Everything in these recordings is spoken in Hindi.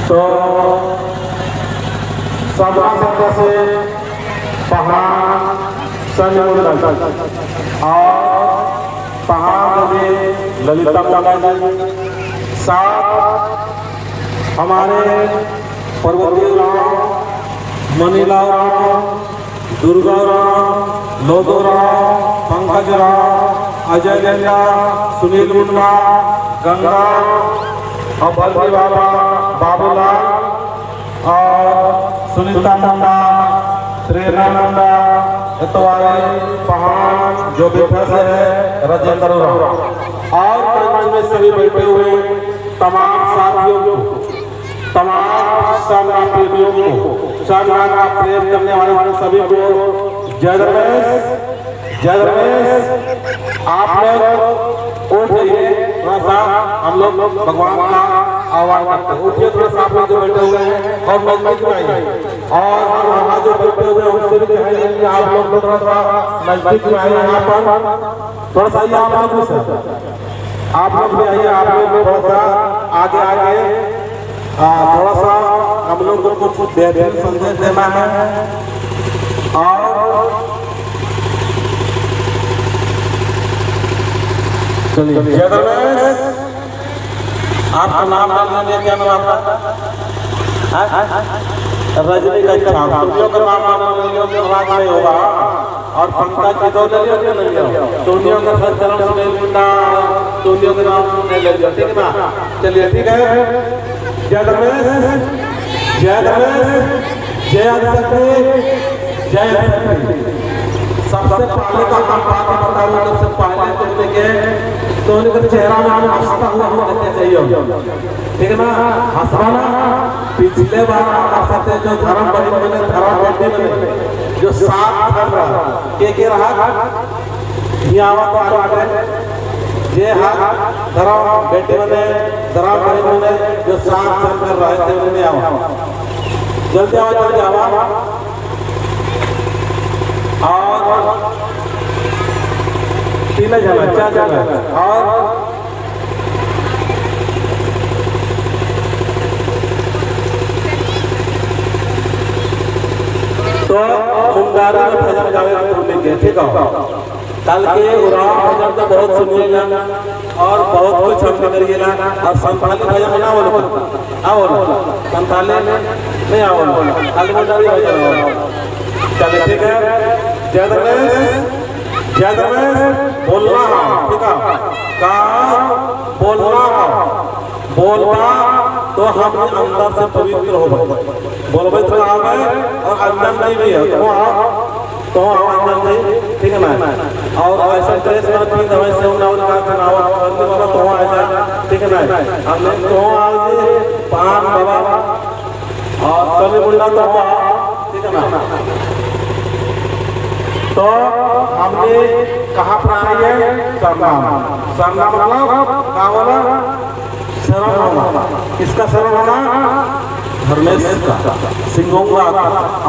तो साधना संख्या से पहाड़ संयुक्त और पहाड़ में ललिता मंगल, साथ हमारे पर्वतीय राम, मनीला राम, दुर्गा राम, लोदो राम, पंकज राम, अजय गंगा, सुनील मुंडा, गंगा और बल्दी बाबा, बाबूलाल और सुनीता मुंडा, प्रेरणा मुंडा, इतवारी पहाड़ जो बेटा से है राजेंद्र राम और मंच में सभी बैठे हुए तमाम साथियों को, तमाम शानदार प्रेमियों को, शानदार प्रेम करने वाले सभी को जय रमेश, जय रमेश। आप लोग उठ जाइए, थोड़ा सा हम लोग भगवान का आह्वान करते हैं। उठिए थोड़ा सा, आप लोग जो बैठे हुए हैं और नजदीक में आइए, और वहाँ जो बैठे हुए हैं उनसे भी कहेंगे कि आप लोग थोड़ा सा नजदीक में आइए। यहाँ पर थोड़ा सा आप लोग भी आइए, आप लोग थोड़ा सा आगे आगे, थोड़ा सा हम लोग को कुछ बेहतरीन संदेश देना है। और चलिए जय रमेश, आपका नाम जानना, क्या नाम आपका? रजनी का छाप, तुम लोग का नाम जानना नहीं होगा। और पंकज की दो ले लियो, नहीं लियो, सोनिया का चरण सुनील मुंडा, सोनिया का नाम ले लियो, ठीक है ना? चलिए ठीक है, जय रमेश, जय रमेश, जय शक्ति, जय शक्ति। सबसे पहले का काम बता रहा हूँ, सबसे पहले तो देखिए तो उनका चेहरा में हंसता हुआ देखना चाहिए, ठीक है ना? हंसवाना पिछले बार हंसते जो धर्म बड़ी मैंने धर्म बड़ी में जो साथ कर रहा के रहा यहाँ तो आगे ये हाथ धर्म बेटे मैंने धर्म बड़ी मैंने जो साथ कर रहे थे उन्हें आवा जल्दी आवा, जल्दी आवा। और तीन जगह, चार जगह, और तो मुंगारी में भजन गावे सुनेंगे, ठीक है? कल के उराव भजन तो बहुत सुनिएगा और बहुत कुछ हमने करिएगा। और संताली भजन ना बोलो, आओ संताली नहीं आओ, खाली मुंगारी भजन। चलिए ठीक है, जय रमेश, जय रमेश। बोलना है, ठीक है? कहा बोलना बोलना तो हम अंदर से पवित्र हो गए, बोलबे तो आवे और अंदर नहीं भी है तो अंदर नहीं, ठीक है ना? और ऐसा ड्रेस में भी दवाई से उन्होंने चुनाव तो ऐसा, ठीक है ना? हमने तो आज पान बाबा और सभी मुंडा तो ठीक है ना? तो हमने कहाँ पर आ रही है? सरनाम, सरनाम मतलब क्या बोला? शरण होना। किसका शरण होना? धर्मेश का, सिंहों का,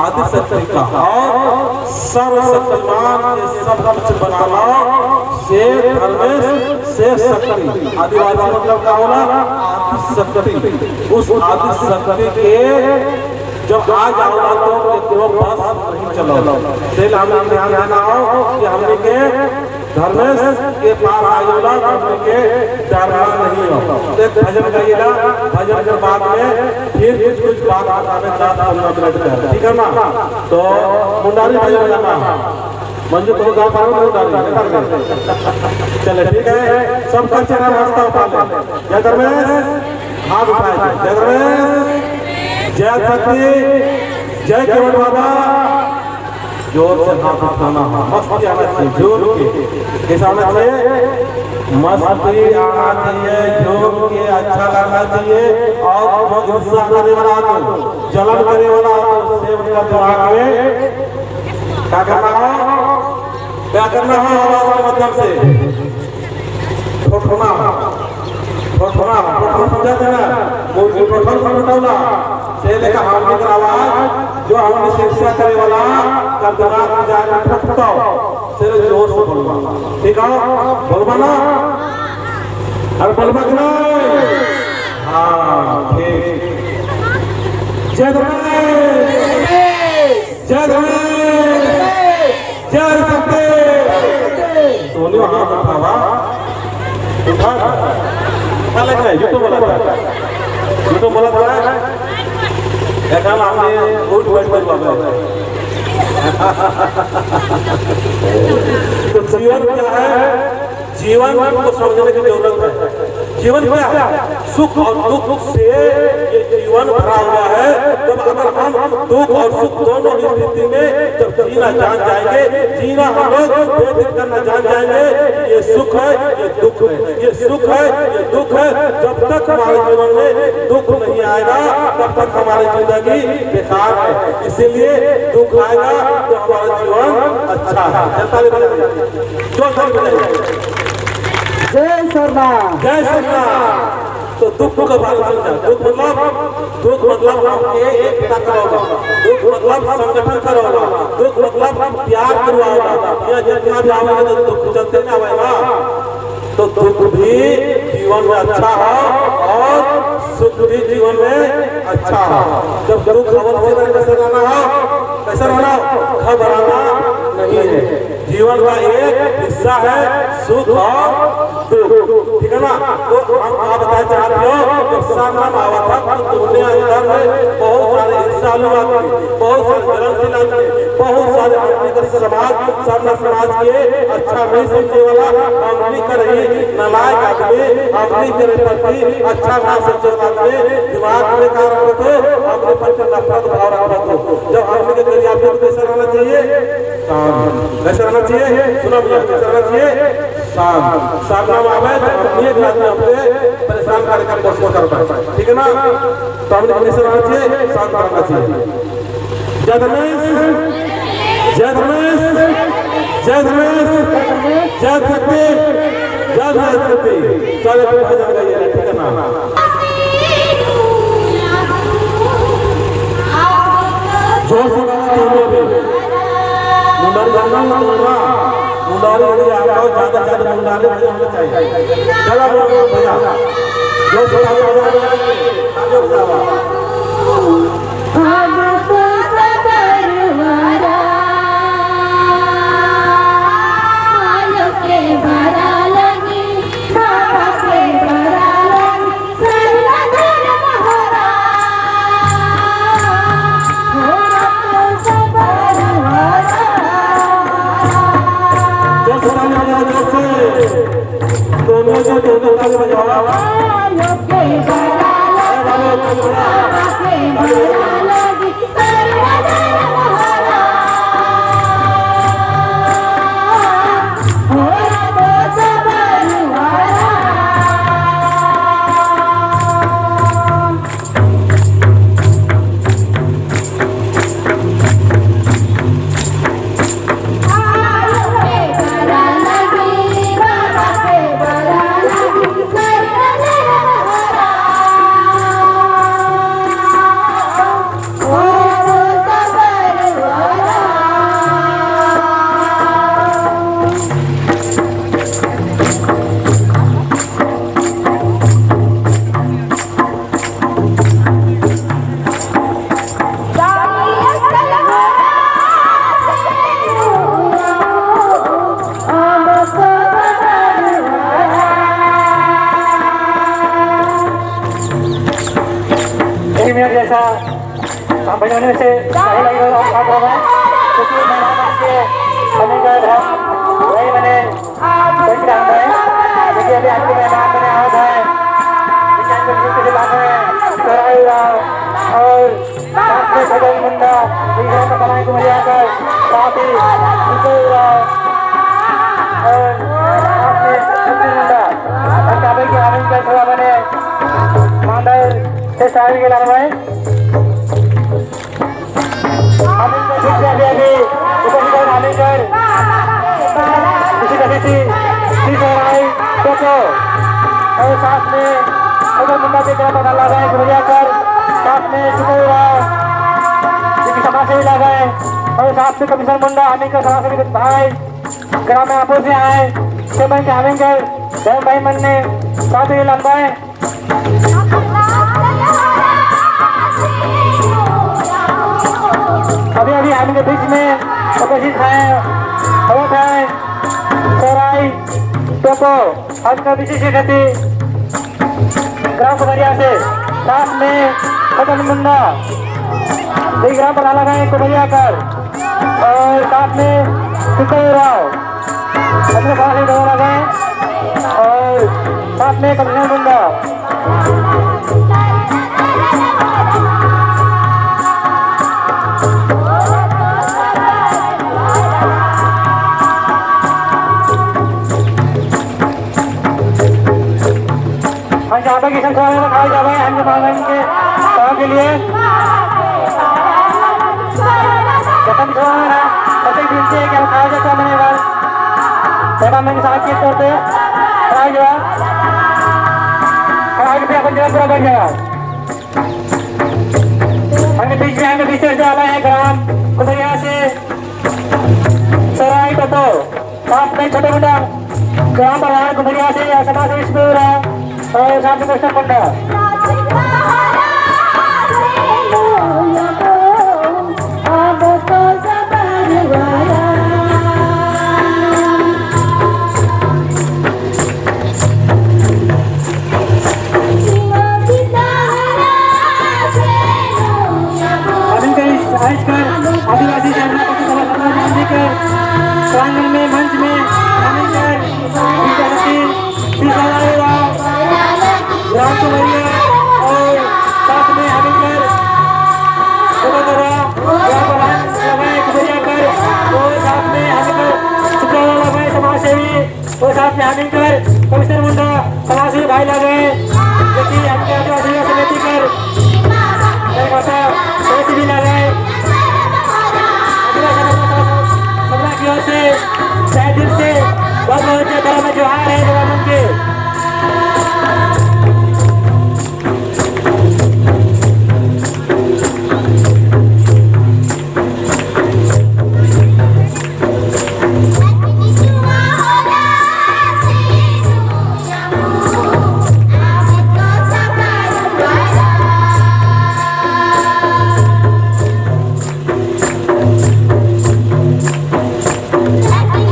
आदि शक्ति का, और सर्वशक्तिमान के सब कुछ बनाना से धर्मेश से शक्ति। आदिवासी मतलब क्या बोला? आदि शक्ति। उस आदि शक्ति के जब आ जाओगा तो बस नहीं चलो, इसलिए हमें ध्यान देना हो कि हमने के धर्मेश के पास आयोला हमने के डरना नहीं हो। एक भजन गाइएगा, भजन के बाद में फिर कुछ बात बताने 10-15 मिनट का, ठीक है ना? तो मुंडारी भजन गाना मंजू तो गा पाओ मुंडारी, चले ठीक है? सबका चेहरा रास्ता उठा ले, जय धर्मेश, हाथ उठाए, जय धर्मेश, जय शक्ति, जय केवल बाबा। जोर से हाथ उठाना, मस्ती आना चाहिए, जोर के कैसा आना चाहिए? मस्ती आना चाहिए, जोर के अच्छा लगना चाहिए। और गुस्सा करने वाला हो, जलन करने वाला हो, सेव का दिमाग में क्या करना हो? क्या करना हो? आवाज के माध्यम से ठोठना, ठोठना, ठोठना समझाते ना? मुर्गी ठोठन उठावला से लेकर हार्दिक आवाज जो हमने शिक्षा करे वाला कर्तव्य की जान ठोकता से जोर से बोलना, ठीक है? बोलबा ना, अरे बोलबा कि नहीं? हाँ ठीक, जय गणेश, जय गणेश, जय सत्य। दोनों हाथ उठावा, उठा लग रहा है, झूठो बोला था, झूठो बोला था, ऐसा हमने उठ बैठ कर बाबा। तो जीवन क्या है? जीवन को समझने की जरूरत है। जीवन क्या है? सुख और दुख से ये जीवन भरा हुआ है। जब अगर हम दुख और सुख दोनों ही स्थिति में जब जीना जान जाएंगे, जीना हम लोग व्यतीत करना जान जाएंगे, ये सुख है, ये दुख है, ये सुख है, ये दुख है। जब तक हमारे जीवन में दुख नहीं आएगा तब तक हमारी जिंदगी बेकार है। इसीलिए दुख आएगा तो हमारा जीवन अच्छा है। जो जय सरना, जय सरना। तो दुख का बात समझा। दुख मतलब आपके एकता करोगा, दुख मतलब संगठन करोगा, दुख मतलब प्यार करवाओगा। या जितना भी आवेगा तो दुख चलते ना आवेगा। तो दुख भी जीवन में अच्छा हो और सुख भी जीवन में अच्छा हो। जब दुख अवश्य कैसे रहना हो, कैसे रहना हो, घबराना नहीं है। जीवन का एक हिस्सा है सुख और दुख, ठीक है ना। तो हम आप बताए चाहते हो जब संगम आवा था तो दुनिया अंदर में बहुत सारे हिस्सा लोग आते, बहुत सारे ग्रंथ लाते, बहुत सारे आदमी समाज सामना समाज के अच्छा नहीं समझे वाला हमनी कर रही नालायक आदमी, हमनी के प्रति अच्छा ना समझे आदमी दिमाग में कारण रखो, अपने पर नफरत भाव रखो। जब हमनी के करिए आपको कैसा रहना चाहिए? कैसा रहना चाहिए? सुनो भैया, कैसा रहना चाहिए? सामना में आवे तो एक आदमी अपने परेशान करने का कोशिश करता है, ठीक है ना। तो हमने कैसे रहना चाहिए? शांत रहना चाहिए। जय गणेश, जय गणेश, जय गणेश, जय शक्ति, जय शक्ति। चलो भजन गाइए, ठीक है ना। जोर से मुंडारी यदि आपको ज्यादा ज्यादा मुंडारी होने चाहिए। चला बोलो भैया, जो सुना जैसा कंपनियों से सही लग रहा है क्योंकि बनेगा वही मैंने देख रहा है। देखिए अभी आपके मेहमान बने आउट है और साथ में सदन मुंडा का बनाए को मिला कर साथ ही और मुंडा काबे के आनंद का सेवा बने मांडर से सारी के लाभ है। अभी उपस्थित आनेकर किसी कभी और साथ में अगर मुंडा के तरफ डाला गया गुड़िया कर साथ में समाज सेवी लगा है और साथ में कमिश्नर मुंडा हमी का समाज सेवी भाई ग्राम में आपस में आए से बैंक आवेंगे भाई मन ने साथ ही लंबाए हम के बीच में उपस्थित हैं अवध है सराय टोपो आपका विशेष अतिथि ग्राम कुमरिया से, साथ में कदम मुंडा ग्राम पर लगाए कुमरिया कर, और साथ में सुखदेव राव अपने साथ ही दवा लगाए, और साथ में कदम मुंडा जहाँ पर की संख्या में खाए जा रहे हैं हम भगवान के सेवा के लिए जतन प्रत्येक दिन से क्या खाया जाता है मैंने बार सेवा में साथ के तौर पे खाया जाए खाया के अपन जगह पूरा बढ़ जाएगा। हमें बीच में हमें विशेष डाला है ग्राम कुमरिया से सराय टतो, साथ में छोटे मुंडा ग्राम प्रधान कुमरिया से समाज से विष्णु और साथ में कृष्ण पंडा आदिवासी के प्रांगण में मंच में ग्राम कुमरिया और साथ में हमिंगर और साथ में हमिंगर समाज सेवी और साथ में हमिंगर कमिश्नर मुंडा समाज सेवी भाई लगे जो कि हमके आदिवासी समिति कर भी लगे की ओर से शायद दिल से बहुत बहुत तरह में जोहार है भगवान के। Happy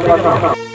पता